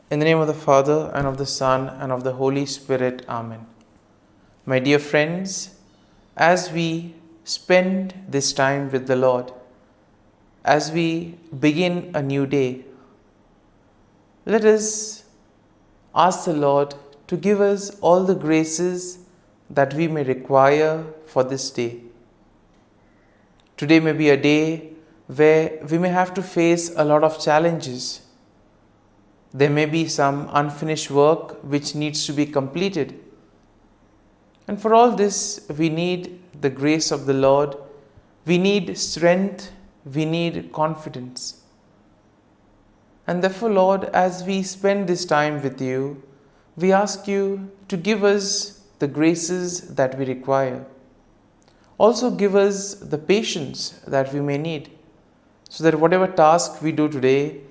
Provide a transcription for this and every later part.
In the name of the Father, and of the Son, and of the Holy Spirit. Amen. My dear friends, as we spend this time with the Lord, as we begin a new day, let us ask the Lord to give us all the graces that we may require for this day. Today may be a day where we may have to face a lot of challenges. There may be some unfinished work which needs to be completed. And for all this, we need the grace of the Lord. We need strength. We need confidence. And therefore, Lord, as we spend this time with you, we ask you to give us the graces that we require. Also give us the patience that we may need, so that whatever task we do today,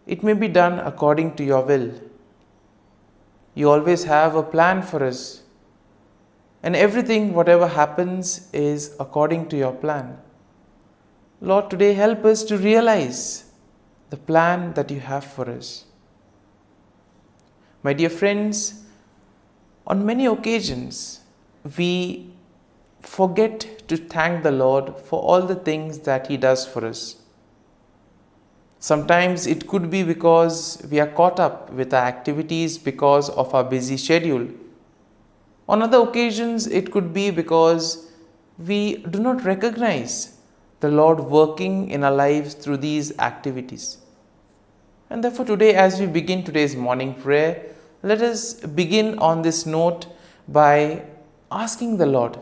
it may be done according to your will. You always have a plan for us, and everything, whatever happens, is according to your plan. Lord, today help us to realize the plan that you have for us. My dear friends, on many occasions, we forget to thank the Lord for all the things that He does for us. Sometimes it could be because we are caught up with our activities because of our busy schedule. On other occasions, it could be because we do not recognize the Lord working in our lives through these activities. And therefore today, as we begin today's morning prayer, let us begin on this note by asking the Lord,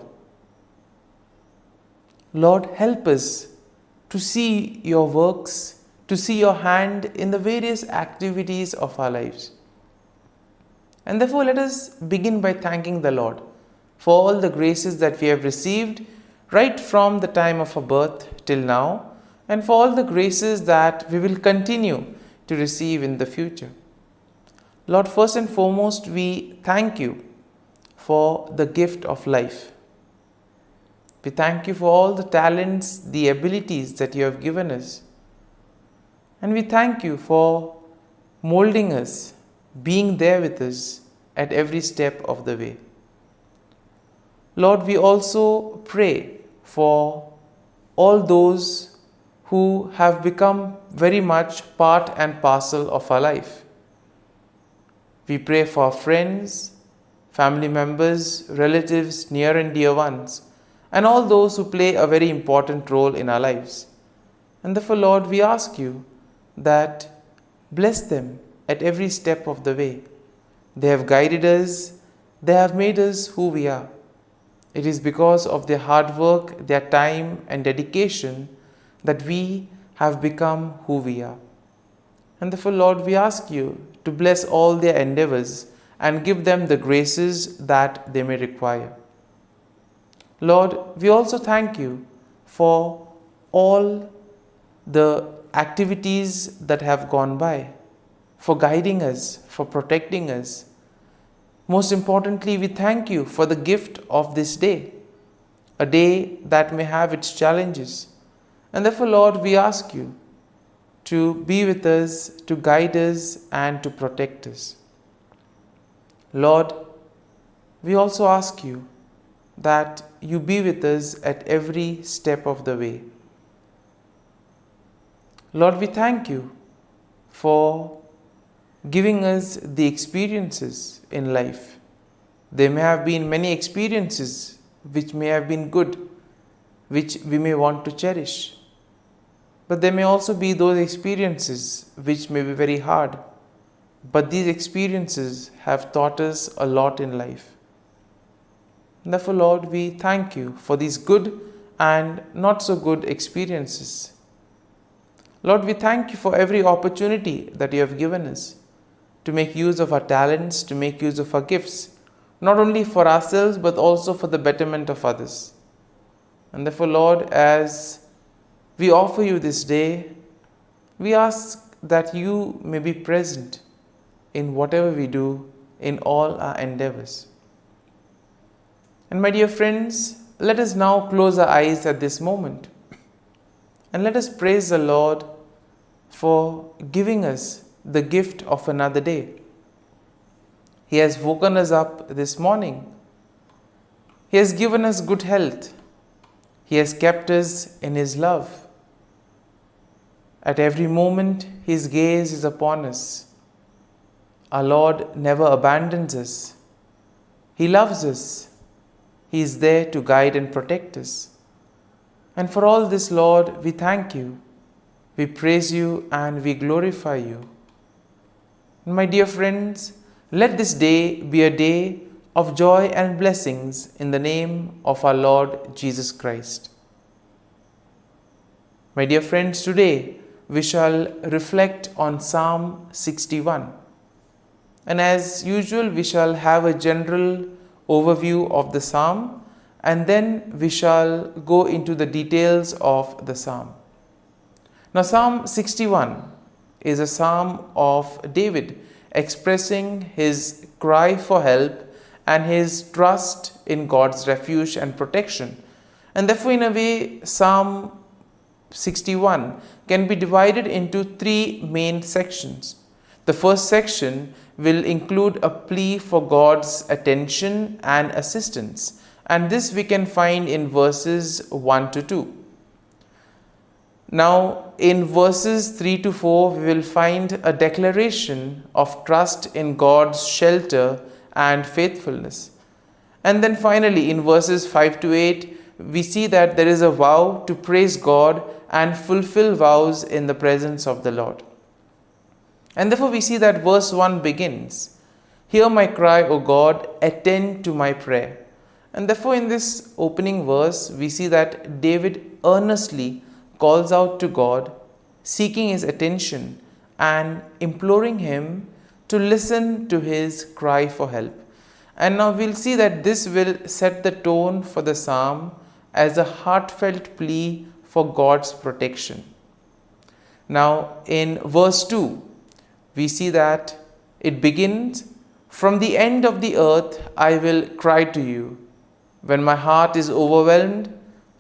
Lord, help us to see your works, to see your hand in the various activities of our lives. And therefore, let us begin by thanking the Lord for all the graces that we have received right from the time of our birth till now, and for all the graces that we will continue to receive in the future. Lord, first and foremost, we thank you for the gift of life. We thank you for all the talents, the abilities that you have given us. And we thank you for molding us, being there with us at every step of the way. Lord, we also pray for all those who have become very much part and parcel of our life. We pray for our friends, family members, relatives, near and dear ones, and all those who play a very important role in our lives. And therefore, Lord, we ask you that bless them at every step of the way. They have guided us, they have made us who we are. It is because of their hard work, their time and dedication that we have become who we are. And therefore, Lord, we ask you to bless all their endeavors and give them the graces that they may require. Lord, we also thank you for all the activities that have gone by, for guiding us, for protecting us. Most importantly, we thank you for the gift of this day, a day that may have its challenges. And therefore, Lord, we ask you to be with us, to guide us, and to protect us. Lord, we also ask you that you be with us at every step of the way. Lord, we thank you for giving us the experiences in life. There may have been many experiences which may have been good, which we may want to cherish. But there may also be those experiences which may be very hard. But these experiences have taught us a lot in life. Therefore, Lord, we thank you for these good and not so good experiences. Lord, we thank you for every opportunity that you have given us to make use of our talents, to make use of our gifts, not only for ourselves but also for the betterment of others. And therefore, Lord, as we offer you this day, we ask that you may be present in whatever we do, in all our endeavors. And my dear friends, let us now close our eyes at this moment and let us praise the Lord for giving us the gift of another day. He has woken us up this morning. He has given us good health. He has kept us in His love. At every moment, His gaze is upon us. Our Lord never abandons us. He loves us. He is there to guide and protect us. And for all this, Lord, we thank you. We praise you and we glorify you. My dear friends, let this day be a day of joy and blessings in the name of our Lord Jesus Christ. My dear friends, today we shall reflect on Psalm 61. And as usual, we shall have a general overview of the psalm, and then we shall go into the details of the psalm. Now, Psalm 61 is a psalm of David expressing his cry for help and his trust in God's refuge and protection. And therefore, in a way, Psalm 61 can be divided into three main sections. The first section will include a plea for God's attention and assistance, and this we can find in verses 1 to 2. Now, in verses 3 to 4, we will find a declaration of trust in God's shelter and faithfulness. And then finally, in verses 5 to 8, we see that there is a vow to praise God and fulfill vows in the presence of the Lord. And therefore, we see that verse 1 begins, "Hear my cry, O God, attend to my prayer." And therefore, in this opening verse, we see that David earnestly calls out to God, seeking His attention and imploring Him to listen to his cry for help. And now we'll see that this will set the tone for the psalm as a heartfelt plea for God's protection. Now, in verse 2, we see that it begins, "From the end of the earth I will cry to you. When my heart is overwhelmed,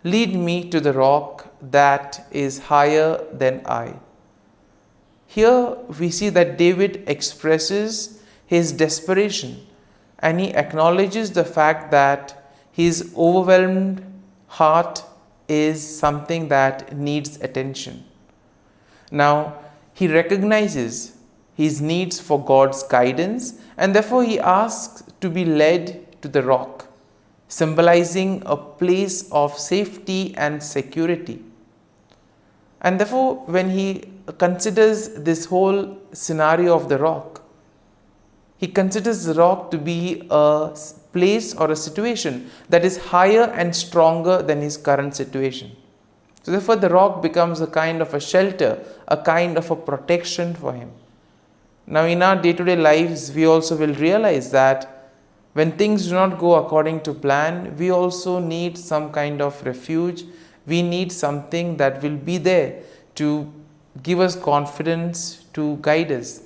lead me to the rock that is higher than I." Here we see that David expresses his desperation and he acknowledges the fact that his overwhelmed heart is something that needs attention. Now, he recognizes his needs for God's guidance, and therefore he asks to be led to the rock, symbolizing a place of safety and security. And therefore, when he considers this whole scenario of the rock, he considers the rock to be a place or a situation that is higher and stronger than his current situation. So therefore, the rock becomes a kind of a shelter, a kind of a protection for him. Now, in our day-to-day lives, we also will realize that when things do not go according to plan, we also need some kind of refuge. We need something that will be there to give us confidence, to guide us.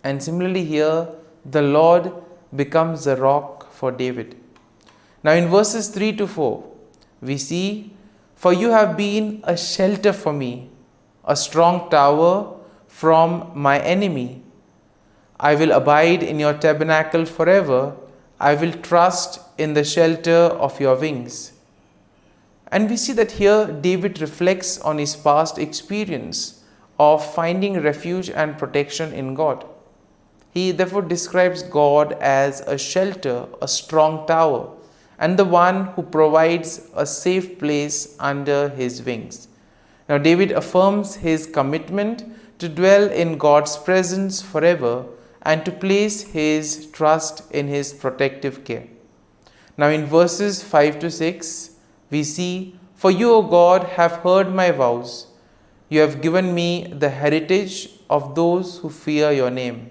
And similarly here, the Lord becomes the rock for David. Now in verses 3 to 4, we see, "For you have been a shelter for me, a strong tower from my enemy. I will abide in your tabernacle forever. I will trust in the shelter of your wings." And we see that here David reflects on his past experience of finding refuge and protection in God. He therefore describes God as a shelter, a strong tower, and the one who provides a safe place under his wings. Now David affirms his commitment to dwell in God's presence forever and to place his trust in his protective care. Now in verses 5 to 6, we see, "For you, O God, have heard my vows. You have given me the heritage of those who fear your name.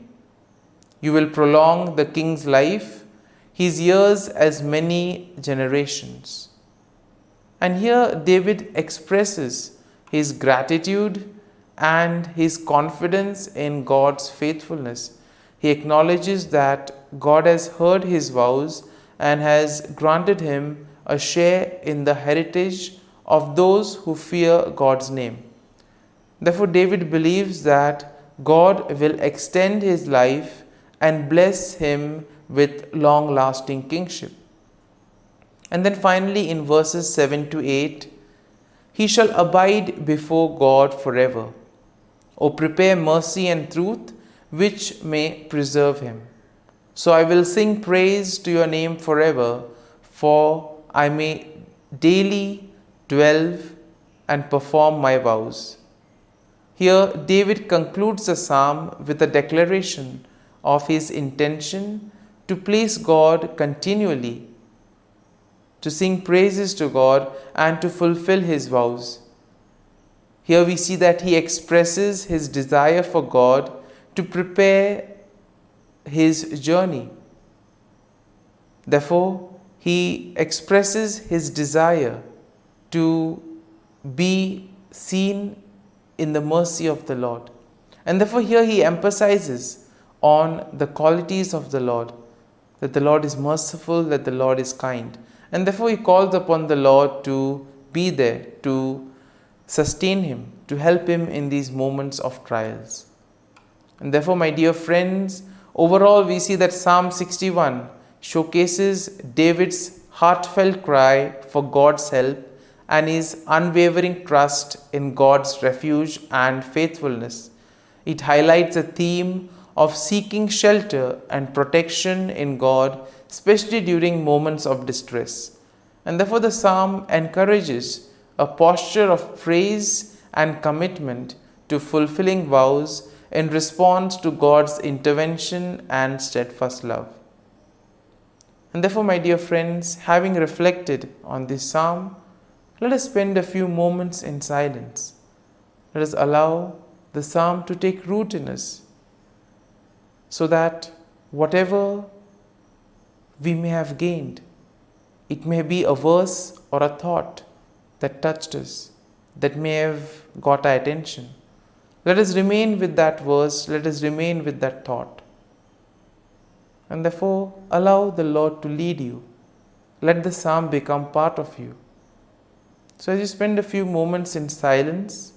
You will prolong the king's life, his years as many generations." And here David expresses his gratitude and his confidence in God's faithfulness. He acknowledges that God has heard his vows and has granted him a share in the heritage of those who fear God's name. Therefore, David believes that God will extend his life and bless him with long-lasting kingship. And then finally in verses 7 to 8, he shall abide before God forever. O prepare mercy and truth, which may preserve him. So I will sing praise to your name forever, for I may daily dwell and perform my vows. Here David concludes the psalm with a declaration of his intention to praise God continually, to sing praises to God and to fulfill his vows. Here we see that he expresses his desire for God to prepare his journey. Therefore, he expresses his desire to be seen in the mercy of the Lord. And therefore, here he emphasizes on the qualities of the Lord, that the Lord is merciful, that the Lord is kind. And therefore, he calls upon the Lord to be there, to sustain him, to help him in these moments of trials. And therefore, my dear friends, overall we see that Psalm 61 showcases David's heartfelt cry for God's help and his unwavering trust in God's refuge and faithfulness. It highlights a theme of seeking shelter and protection in God, especially during moments of distress. And therefore the psalm encourages a posture of praise and commitment to fulfilling vows in response to God's intervention and steadfast love. And therefore, my dear friends, having reflected on this psalm, let us spend a few moments in silence. Let us allow the psalm to take root in us, so that whatever we may have gained, it may be a verse or a thought that touched us, that may have got our attention. Let us remain with that verse, let us remain with that thought. And therefore, allow the Lord to lead you. Let the psalm become part of you. So as you spend a few moments in silence,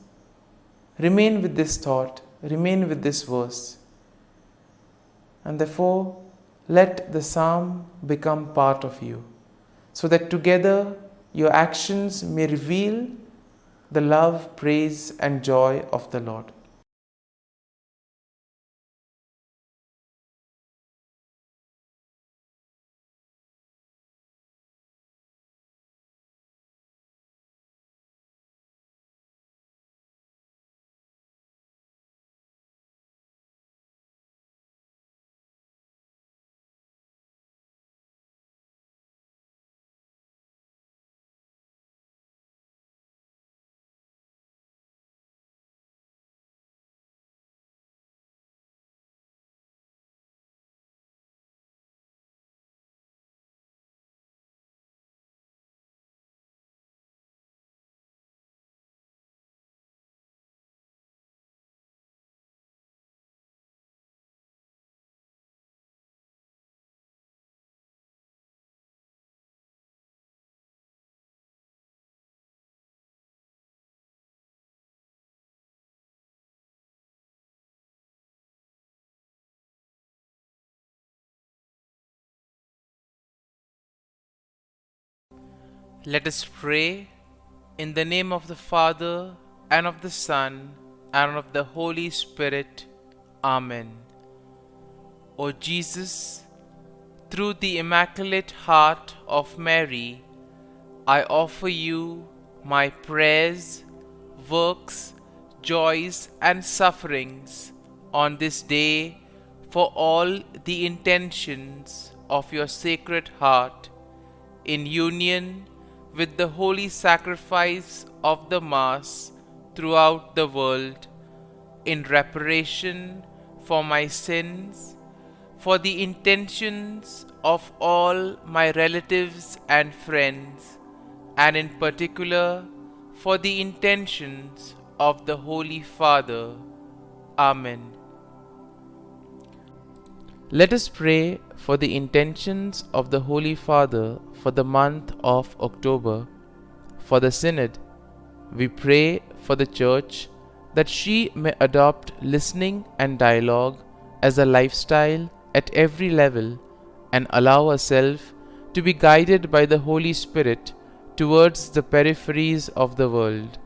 remain with this thought, remain with this verse. And therefore, let the psalm become part of you, so that together your actions may reveal the love, praise, and joy of the Lord. Let us pray in the name of the Father, and of the Son, and of the Holy Spirit. Amen. O Jesus, through the Immaculate Heart of Mary, I offer you my prayers, works, joys, and sufferings on this day for all the intentions of your Sacred Heart, in union with the holy sacrifice of the Mass throughout the world, in reparation for my sins, for the intentions of all my relatives and friends, and in particular for the intentions of the Holy Father. Amen. Let us pray for the intentions of the Holy Father for the month of October. For the Synod, we pray for the Church that she may adopt listening and dialogue as a lifestyle at every level and allow ourselves to be guided by the Holy Spirit towards the peripheries of the world.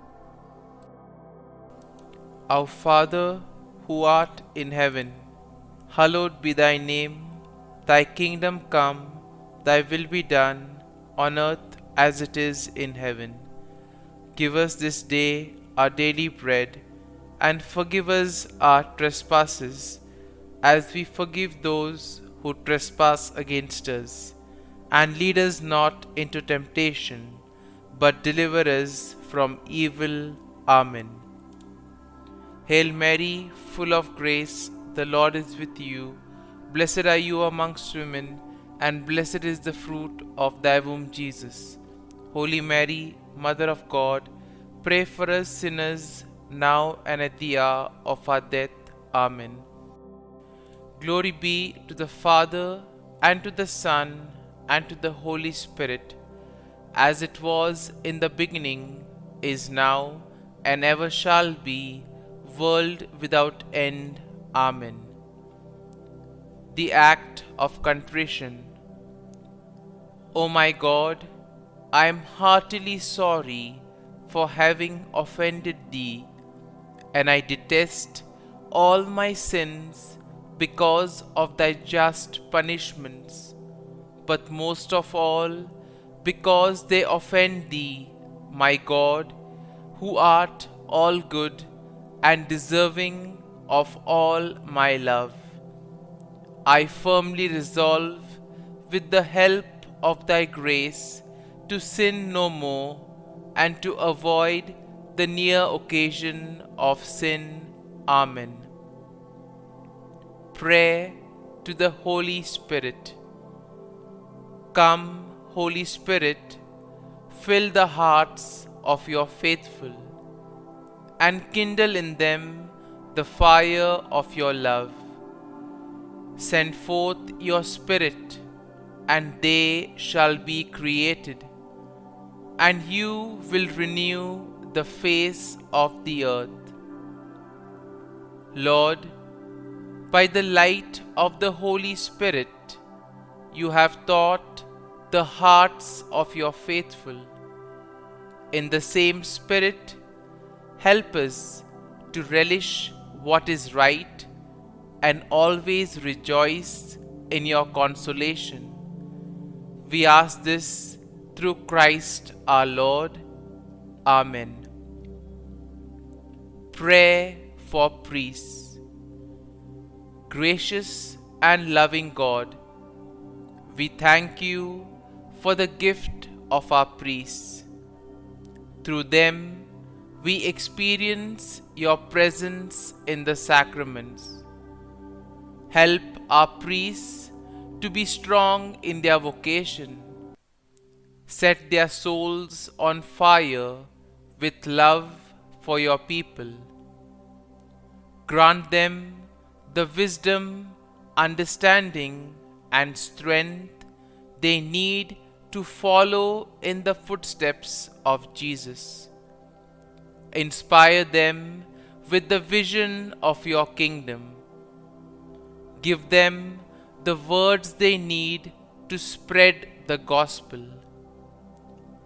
Our Father, who art in heaven, hallowed be thy name. Thy kingdom come, thy will be done, on earth as it is in heaven. Give us this day our daily bread, and forgive us our trespasses, as we forgive those who trespass against us. And lead us not into temptation, but deliver us from evil. Amen. Hail Mary, full of grace, the Lord is with you. Blessed are you amongst women, and blessed is the fruit of thy womb, Jesus. Holy Mary, Mother of God, pray for us sinners, now and at the hour of our death. Amen. Glory be to the Father, and to the Son, and to the Holy Spirit, as it was in the beginning, is now, and ever shall be, world without end. Amen. The act of contrition. O my God, I am heartily sorry for having offended thee, and I detest all my sins because of thy just punishments, but most of all because they offend thee, my God, who art all good and deserving of all my love. I firmly resolve, with the help of thy grace, to sin no more, and to avoid the near occasion of sin. Amen. Prayer to the Holy Spirit. Come, Holy Spirit, fill the hearts of your faithful, and kindle in them the fire of your love. Send forth your Spirit, and they shall be created, and you will renew the face of the earth. Lord, by the light of the Holy Spirit, you have taught the hearts of your faithful. In the same Spirit, help us to relish what is right and always rejoice in your consolation. We ask this through Christ our Lord. Amen. Prayer for priests. Gracious and loving God, we thank you for the gift of our priests. Through them, we experience your presence in the sacraments. Help our priests to be strong in their vocation. Set their souls on fire with love for your people. Grant them the wisdom, understanding, and strength they need to follow in the footsteps of Jesus. Inspire them with the vision of your kingdom. Give them the words they need to spread the gospel.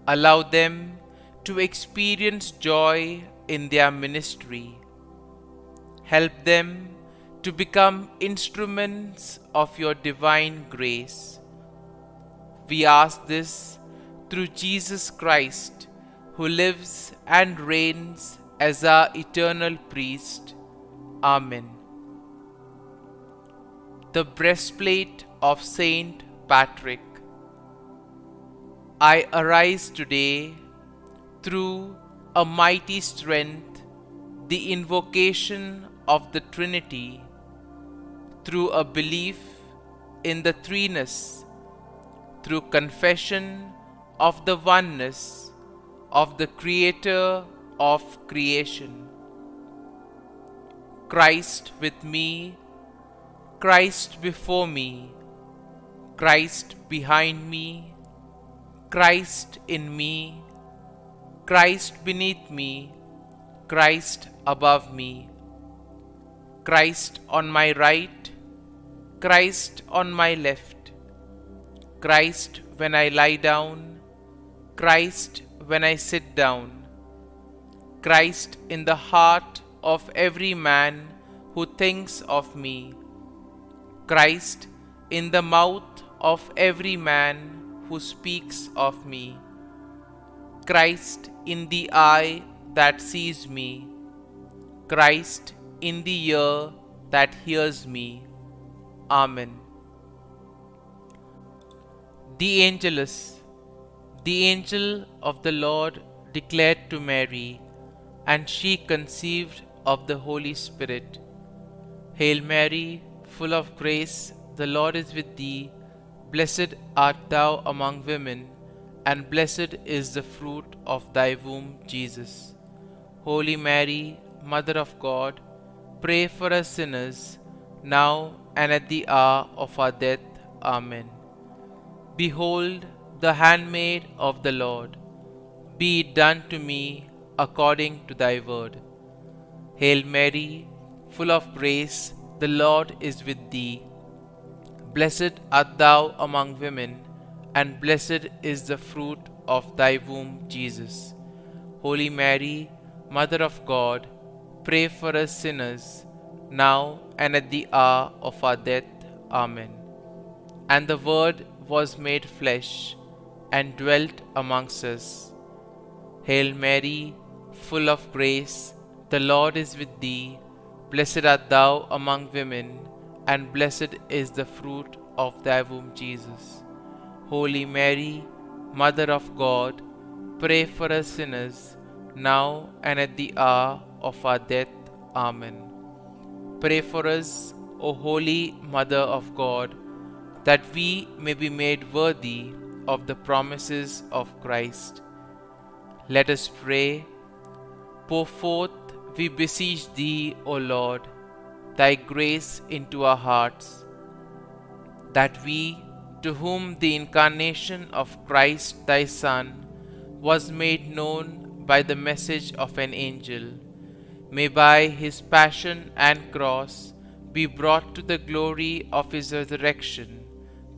Allow them to experience joy in their ministry. Help them to become instruments of your divine grace. We ask this through Jesus Christ, who lives and reigns as our eternal priest. Amen. The breastplate of Saint Patrick. I arise today through a mighty strength, the invocation of the Trinity, through a belief in the threeness, through confession of the oneness of the Creator of creation. Christ with me, Christ before me, Christ behind me, Christ in me, Christ beneath me, Christ above me, Christ on my right, Christ on my left, Christ when I lie down, Christ when I sit down, Christ in the heart of every man who thinks of me, Christ in the mouth of every man who speaks of me, Christ in the eye that sees me, Christ in the ear that hears me. Amen. The Angelus. The angel of the Lord declared to Mary, and she conceived of the Holy Spirit. Hail Mary, full of grace, the Lord is with thee. Blessed art thou among women, and blessed is the fruit of thy womb, Jesus. Holy Mary, Mother of God, pray for us sinners, now and at the hour of our death. Amen. Behold, the handmaid of the Lord. Be it done to me according to thy word. Hail Mary, full of grace, the Lord is with thee. Blessed art thou among women, and blessed is the fruit of thy womb, Jesus. Holy Mary, Mother of God, pray for us sinners, now and at the hour of our death. Amen. And the Word was made flesh, and dwelt amongst us. Hail Mary, full of grace, the Lord is with thee. Blessed art thou among women, and blessed is the fruit of thy womb, Jesus. Holy Mary, Mother of God, pray for us sinners, now and at the hour of our death. Amen. Pray for us, O Holy Mother of God, that we may be made worthy of the promises of Christ. Let us pray. Pour forth, we beseech thee, O Lord, thy grace into our hearts, that we, to whom the incarnation of Christ thy Son was made known by the message of an angel, may by his passion and cross be brought to the glory of his resurrection,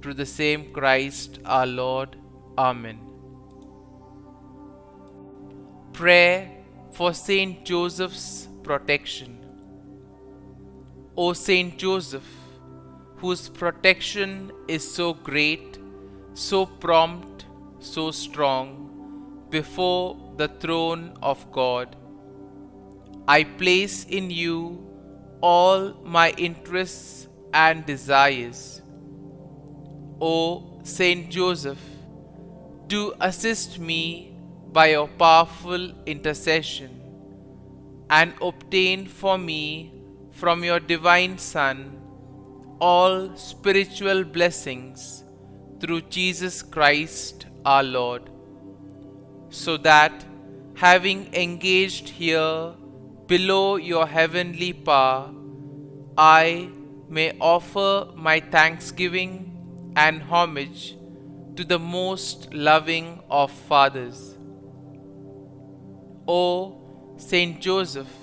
through the same Christ our Lord. Amen. Prayer for Saint Joseph's protection. O Saint Joseph, whose protection is so great, so prompt, so strong, before the throne of God, I place in you all my interests and desires. O Saint Joseph, do assist me by your powerful intercession, and obtain for me from your divine Son all spiritual blessings through Jesus Christ our Lord, so that, having engaged here below your heavenly power, I may offer my thanksgiving and homage to the most loving of fathers. O Saint Joseph,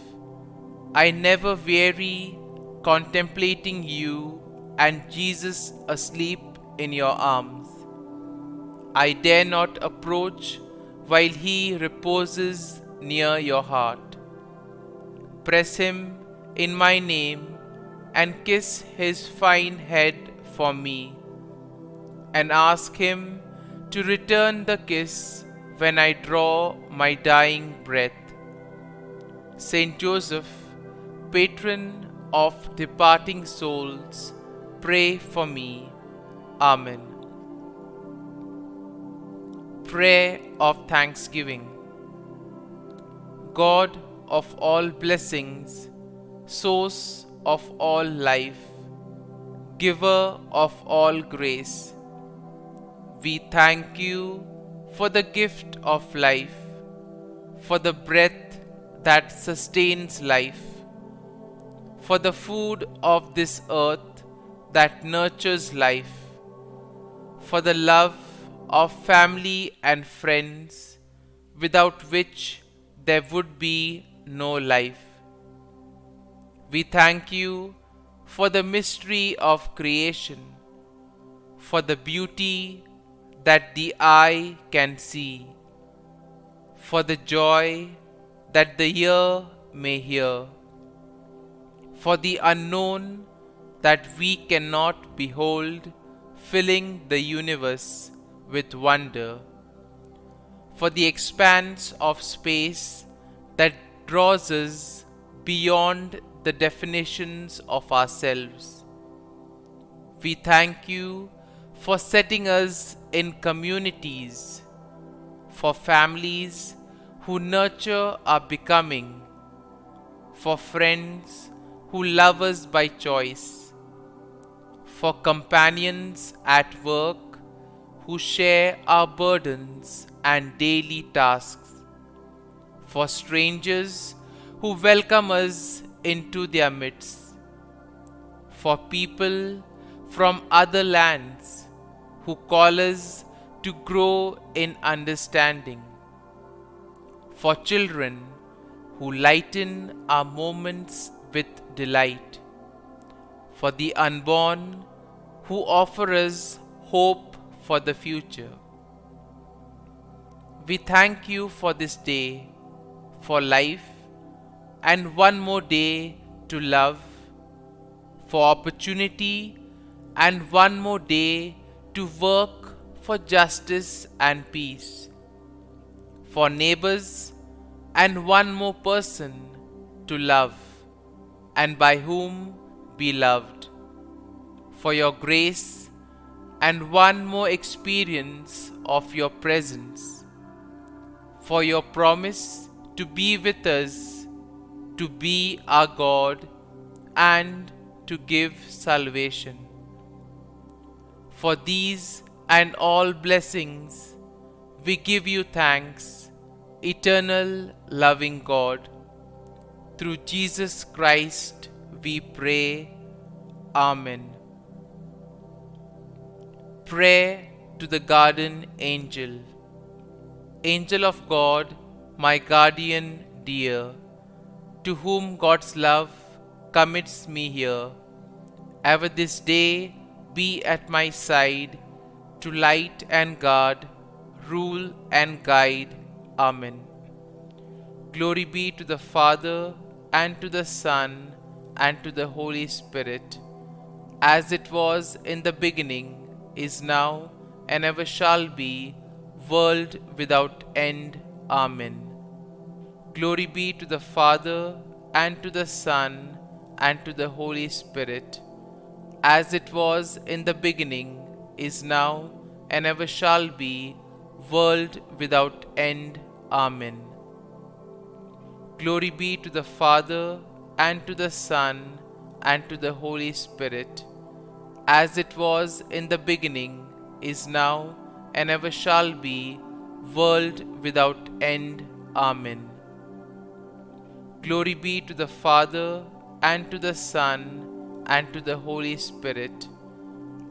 I never weary contemplating you and Jesus asleep in your arms. I dare not approach while he reposes near your heart. Press him in my name and kiss his fine head for me, and ask him to return the kiss when I draw my dying breath. Saint Joseph, patron of departing souls, pray for me. Amen. Prayer of Thanksgiving. God of all blessings, source of all life, giver of all grace, we thank you for the gift of life, for the breath that sustains life, for the food of this earth that nurtures life, for the love of family and friends, without which there would be no life. We thank you for the mystery of creation, for the beauty that the eye can see, for the joy that the ear may hear, for the unknown that we cannot behold, filling the universe with wonder, for the expanse of space that draws us beyond the definitions of ourselves. We thank you for setting us in communities, for families who nurture our becoming, for friends who love us by choice, for companions at work who share our burdens and daily tasks, for strangers who welcome us into their midst, for people from other lands who call us to grow in understanding, for children who lighten our moments with delight, for the unborn who offer us hope for the future. We thank you for this day, for life, and one more day to love, for opportunity, and one more day to work for justice and peace, for neighbors, and one more person to love, and by whom be loved, for your grace, and one more experience of your presence, for your promise to be with us, to be our God, and to give salvation. For these and all blessings, we give you thanks, eternal loving God. Through Jesus Christ we pray. Amen. Prayer to the Guardian Angel. Angel of God, my guardian dear, to whom God's love commits me here, ever this day be at my side, to light and guard, rule and guide. Amen. Glory be to the Father, and to the Son, and to the Holy Spirit, as it was in the beginning, is now, and ever shall be, world without end. Amen. Glory be to the Father, and to the Son, and to the Holy Spirit, as it was in the beginning, is now, and ever shall be, world without end. Amen. Glory be to the Father, and to the Son, and to the Holy Spirit, as it was in the beginning, is now, and ever shall be, world without end. Amen. Glory be to the Father, and to the Son, and to the Holy Spirit,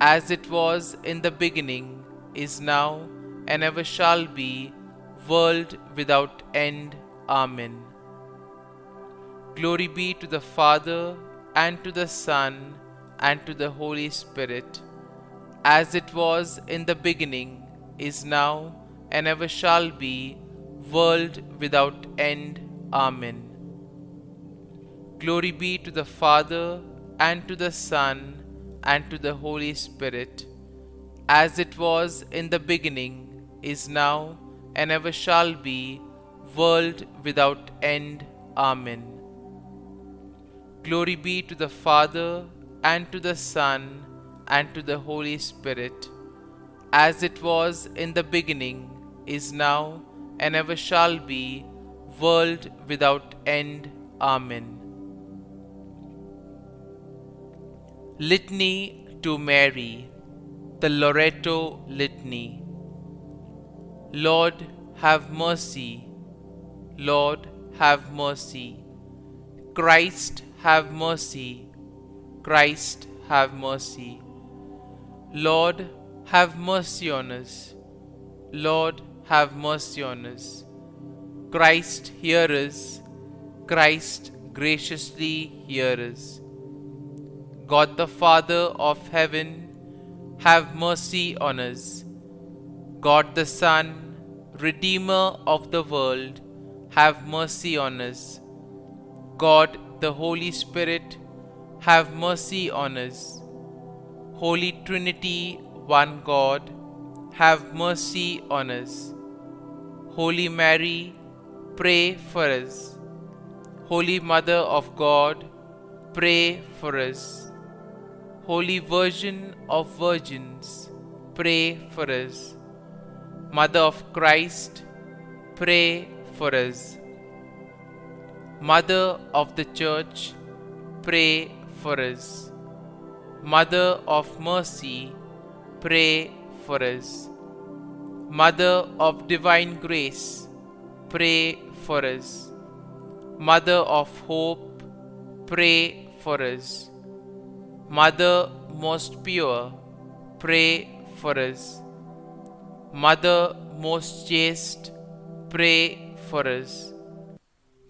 as it was in the beginning, is now, and ever shall be, world without end. Amen. Glory be to the Father, and to the Son, and to the Holy Spirit, as it was in the beginning, is now, and ever shall be, world without end. Amen. Glory be to the Father, and to the Son, and to the Holy Spirit, as it was in the beginning, is now, and ever shall be, world without end. Amen. Glory be to the Father, and to the Son, and to the Holy Spirit, as it was in the beginning, is now, and ever shall be, world without end. Amen. Litany to Mary, the Loreto Litany. Lord, have mercy. Lord, have mercy. Christ, have mercy. Christ, have mercy. Lord, have mercy on us. Lord, have mercy on us. Christ, hear us. Christ, graciously hear us. God the Father of heaven, have mercy on us. God the Son, Redeemer of the world, have mercy on us. God the Holy Spirit, have mercy on us. Holy Trinity, one God, have mercy on us. Holy Mary, pray for us. Holy Mother of God, pray for us. Holy Virgin of Virgins, pray for us. Mother of Christ, pray for us. Mother of the Church, pray for us. Mother of Mercy, pray for us. Mother of Divine Grace, pray for us. Mother of Hope, pray for us. Mother most pure, pray for us. Mother most chaste, pray for us.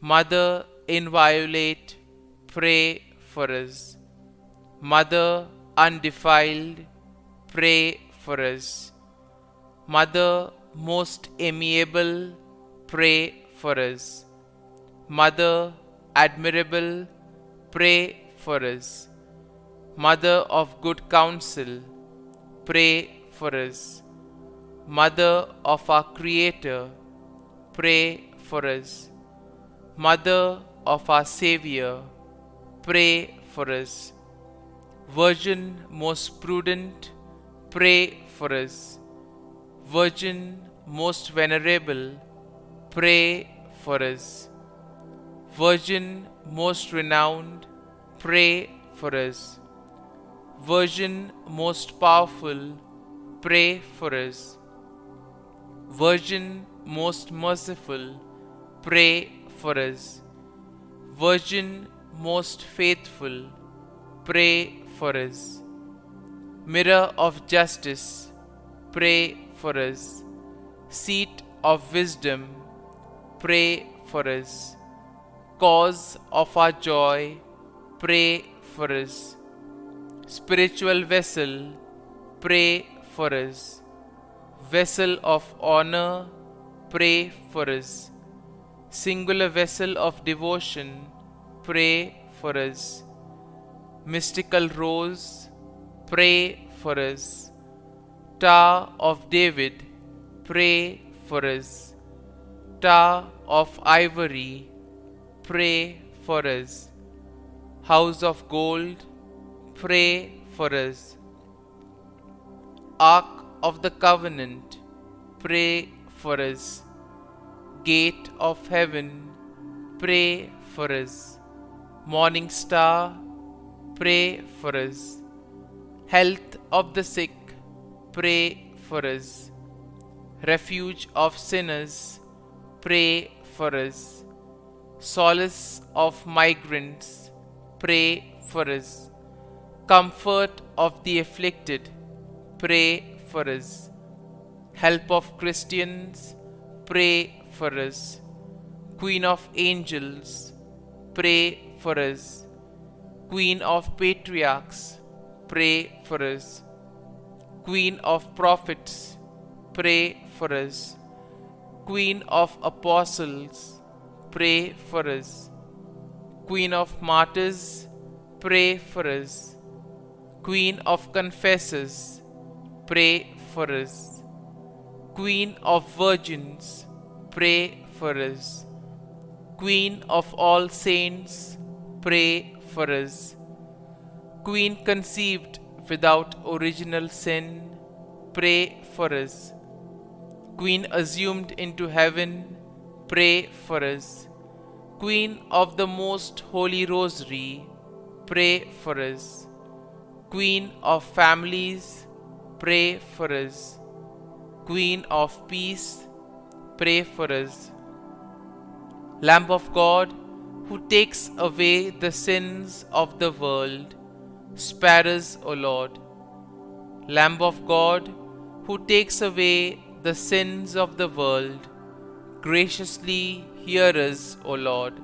Mother inviolate, pray for us. Mother undefiled, pray for us. Mother most amiable, pray for us. Mother admirable, pray for us. Mother of good counsel, pray for us. Mother of our Creator, pray for us. Mother of our Savior, pray for us. Virgin most prudent, pray for us. Virgin most venerable, pray for us. Virgin most renowned, pray for us. Virgin most powerful, pray for us. Virgin most merciful, pray for us. Virgin most faithful, pray for us. Mirror of justice, pray for us. Seat of wisdom, pray for us. Cause of our joy, pray for us. Spiritual vessel, pray for us. Vessel of honor, pray for us. Singular vessel of devotion, pray for us. Mystical rose, pray for us. Tower of David, pray for us. Tower of ivory, pray for us. House of gold, pray for us. Ark of the covenant, pray for us. Gate of heaven, pray for us. Morning star, pray for us. Health of the sick, pray for us. Refuge of sinners, pray for us. Solace of migrants, pray for us. Comfort of the afflicted, pray for us. Help of Christians, pray for us. Queen of angels, pray for us. Queen of patriarchs, pray for us. Queen of prophets, pray for us. Queen of apostles, pray for us. Queen of martyrs, pray for us. Queen of confessors, pray for us. Queen of virgins, pray for us. Queen of all saints, pray for us. Queen conceived without original sin, pray for us. Queen assumed into heaven, pray for us. Queen of the most holy rosary, pray for us. Queen of families, pray for us. Queen of peace, pray for us. Lamb of God, who takes away the sins of the world, spare us, O Lord. Lamb of God, who takes away the sins of the world, graciously hear us, O Lord.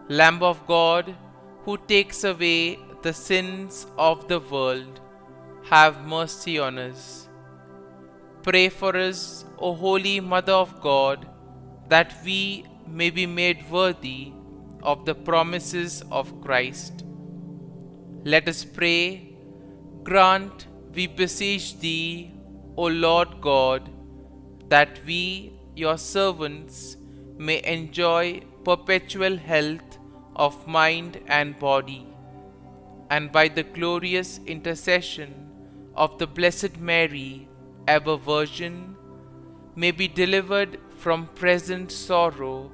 Lamb of God, who takes away the sins of the world, have mercy on us. Pray for us, O Holy Mother of God, that we may be made worthy of the promises of Christ. Let us pray. Grant, we beseech Thee, O Lord God, that we, Your servants, may enjoy perpetual health of mind and body, and by the glorious intercession of the Blessed Mary, ever Virgin, may be delivered from present sorrow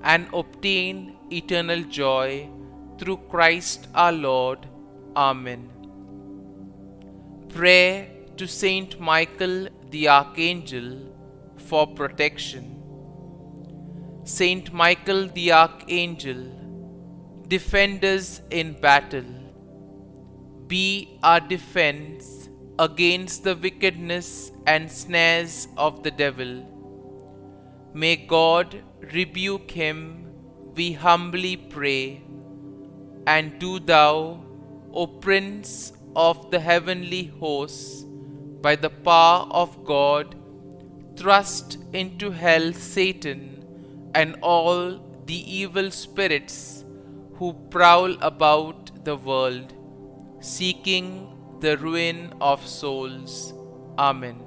and obtain eternal joy through Christ our Lord. Amen. Prayer to Saint Michael the Archangel for protection. Saint Michael the Archangel, defend us in battle. Be our defense against the wickedness and snares of the devil. May God rebuke him, we humbly pray. And do Thou, O Prince of the heavenly hosts, by the power of God, thrust into hell Satan and all the evil spirits who prowl about the world, seeking the ruin of souls. Amen.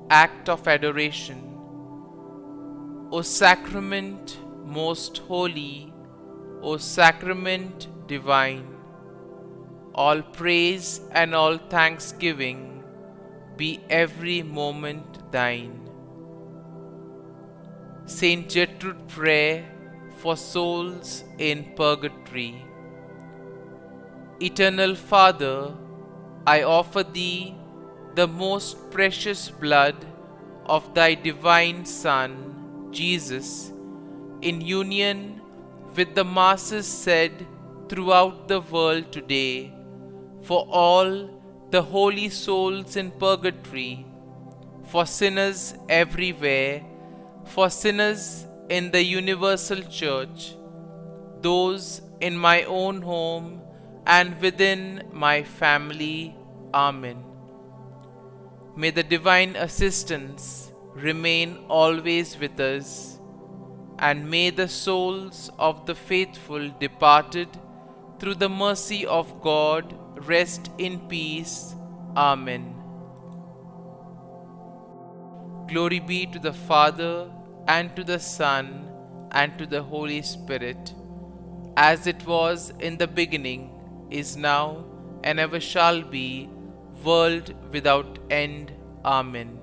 Act of Adoration. O Sacrament most holy, O Sacrament divine, all praise and all thanksgiving be every moment Thine. Saint Gertrude Prayer for souls in purgatory. Eternal Father, I offer Thee the most precious blood of Thy divine Son, Jesus, in union with the masses said throughout the world today, for all the holy souls in purgatory, for sinners everywhere, for sinners in the universal church, those in my own home and within my family. Amen. May the divine assistance remain always with us, and may the souls of the faithful departed through the mercy of God rest in peace. Amen. Glory be to the Father, and to the Son, and to the Holy Spirit, as it was in the beginning, is now, and ever shall be, world without end. Amen.